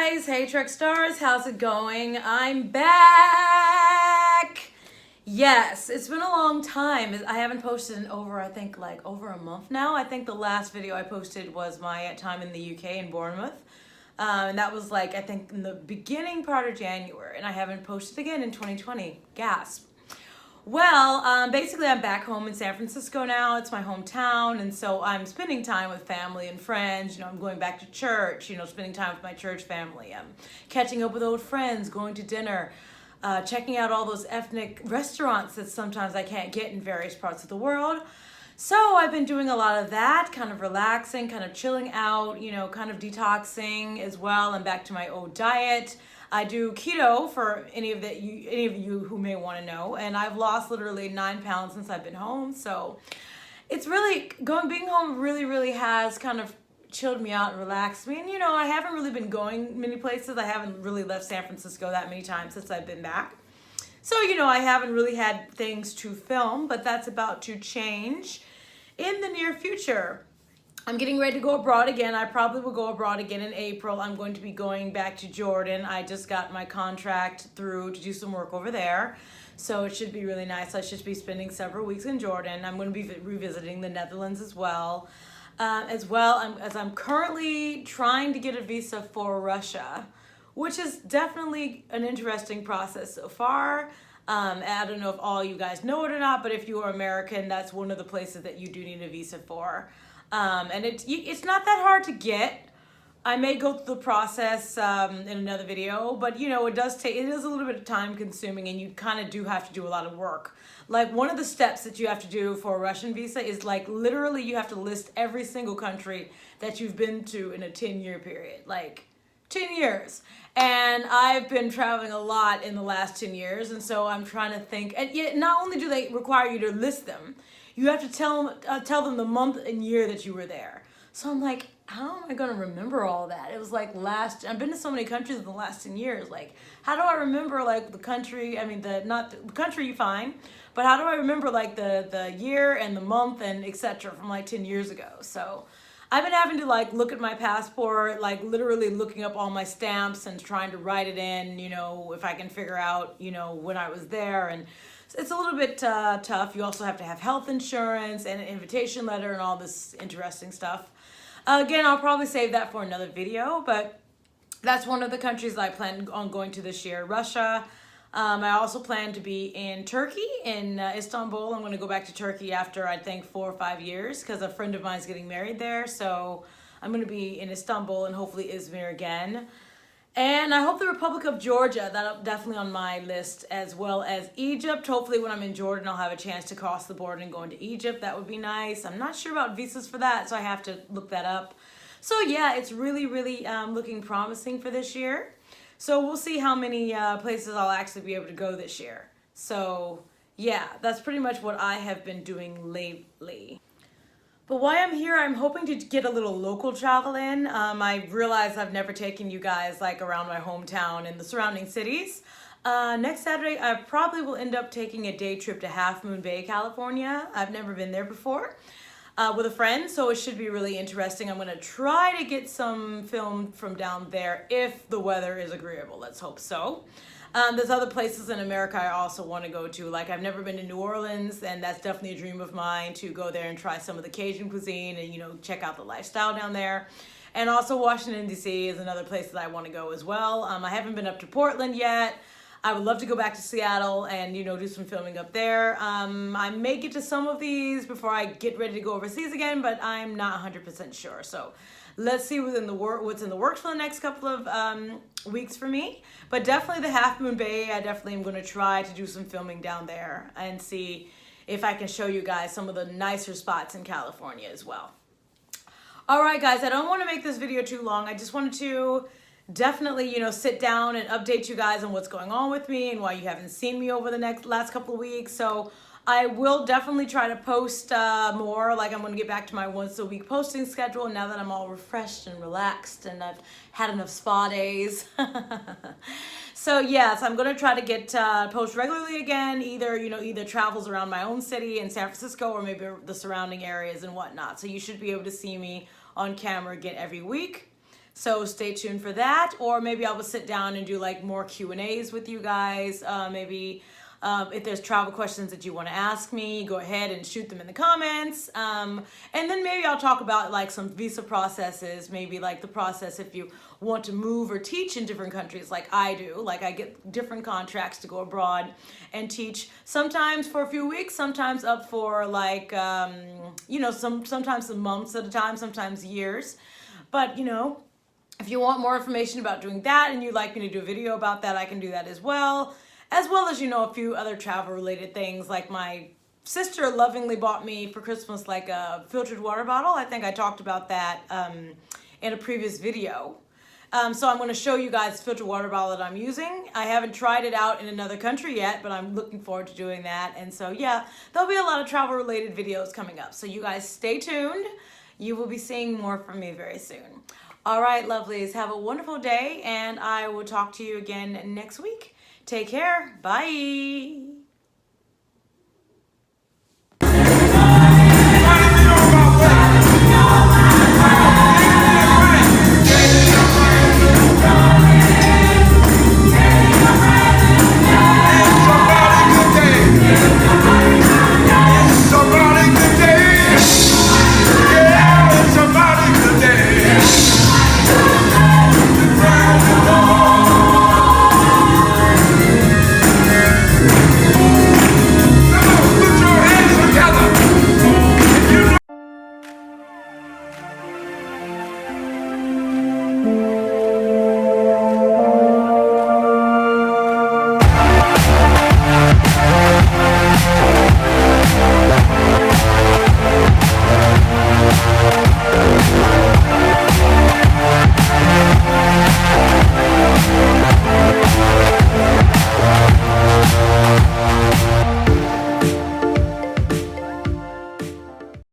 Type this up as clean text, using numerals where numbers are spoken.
guys, hey Trek Stars, how's it going? I'm back! Yes, it's been a long time. I haven't posted in over a month now. I think the last video I posted was my time in the UK in Bournemouth. And that was I think in the beginning part of January, and I haven't posted again in 2020. Gasp. Well, basically I'm back home in San Francisco now. It's my hometown, and so I'm spending time with family and friends. I'm going back to church, spending time with my church family. I'm catching up with old friends, going to dinner, checking out all those ethnic restaurants that sometimes I can't get in various parts of the world. So I've been doing a lot of that, kind of relaxing, kind of chilling out, kind of detoxing as well. I'm back to my old diet. I do keto for any of you who may want to know, and I've lost literally 9 pounds since I've been home. So it's really being home really has kind of chilled me out and relaxed me. And I haven't really been going many places. I haven't really left San Francisco that many times since I've been back. So I haven't really had things to film, but that's about to change in the near future. I'm getting ready to go abroad again. I probably will go abroad again in April. I'm going to be going back to Jordan. I just got my contract through to do some work over there. So it should be really nice. I should be spending several weeks in Jordan. I'm going to be revisiting the Netherlands as well. As I'm currently trying to get a visa for Russia, which is definitely an interesting process so far. I don't know if all you guys know it or not, but if you are American, that's one of the places that you do need a visa for. And it's not that hard to get. I may go through the process in another video, but it is a little bit time consuming, and you kind of do have to do a lot of work. One of the steps that you have to do for a Russian visa is literally you have to list every single country that you've been to in a 10-year period, 10 years. And I've been traveling a lot in the last 10 years, and so I'm trying to think. And yet, not only do they require you to list them, you have to tell them the month and year that you were there. So I'm like, how am I going to remember all that? It was I've been to so many countries in the last 10 years. How do I remember the country? I mean, not the country you find, but how do I remember the year and the month and etc. from 10 years ago? So I've been having to look at my passport, literally looking up all my stamps and trying to write it in, if I can figure out, when I was there. And it's a little bit tough. You also have to have health insurance and an invitation letter and all this interesting stuff. Again, I'll probably save that for another video, but that's one of the countries that I plan on going to this year, Russia. I also plan to be in Turkey, in Istanbul. I'm going to go back to Turkey after, I think, 4 or 5 years, because a friend of mine is getting married there. So I'm going to be in Istanbul and hopefully Izmir again. And I hope the Republic of Georgia, that's definitely on my list, as well as Egypt. Hopefully when I'm in Jordan, I'll have a chance to cross the border and go into Egypt. That would be nice. I'm not sure about visas for that, so I have to look that up. So yeah, it's really looking promising for this year. So we'll see how many places I'll actually be able to go this year. So yeah, that's pretty much what I have been doing lately. But while I'm here, I'm hoping to get a little local travel in. I realize I've never taken you guys around my hometown and the surrounding cities. Next Saturday, I probably will end up taking a day trip to Half Moon Bay, California. I've never been there before. With a friend, so it should be really interesting. I'm going to try to get some film from down there if the weather is agreeable. Let's hope so. There's other places in America I also want to go to. I've never been to New Orleans, and that's definitely a dream of mine to go there and try some of the Cajun cuisine and, check out the lifestyle down there. And also Washington, D.C. is another place that I want to go as well. I haven't been up to Portland yet. I would love to go back to Seattle and, do some filming up there. I may get to some of these before I get ready to go overseas again, but I'm not 100% sure. So let's see what's in the works for the next couple of weeks for me. But definitely the Half Moon Bay, I definitely am going to try to do some filming down there and see if I can show you guys some of the nicer spots in California as well. All right, guys, I don't want to make this video too long. I just wanted to definitely, sit down and update you guys on what's going on with me and why you haven't seen me over the last couple of weeks. So I will definitely try to post more. I'm going to get back to my once a week posting schedule now that I'm all refreshed and relaxed and I've had enough spa days. So yes, I'm going to try to get post regularly again, either travels around my own city in San Francisco or maybe the surrounding areas and whatnot. So you should be able to see me on camera again every week. So stay tuned for that, or maybe I will sit down and do like more Q&As with you guys. Maybe if there's travel questions that you want to ask me, go ahead and shoot them in the comments. And then maybe I'll talk about like some visa processes, maybe like the process if you want to move or teach in different countries like I do. Like I get different contracts to go abroad and teach, sometimes for a few weeks, sometimes up for like, you know, sometimes some months at a time, sometimes years. But, you know, if you want more information about doing that and you'd like me to do a video about that, I can do that as well. As well as, you know, a few other travel related things, like my sister lovingly bought me for Christmas like a filtered water bottle. I think I talked about that in a previous video. So I'm going to show you guys the filtered water bottle that I'm using. I haven't tried it out in another country yet, but I'm looking forward to doing that. And so yeah, there'll be a lot of travel related videos coming up. So you guys stay tuned. You will be seeing more from me very soon. All right, lovelies, have a wonderful day, and I will talk to you again next week. Take care. Bye.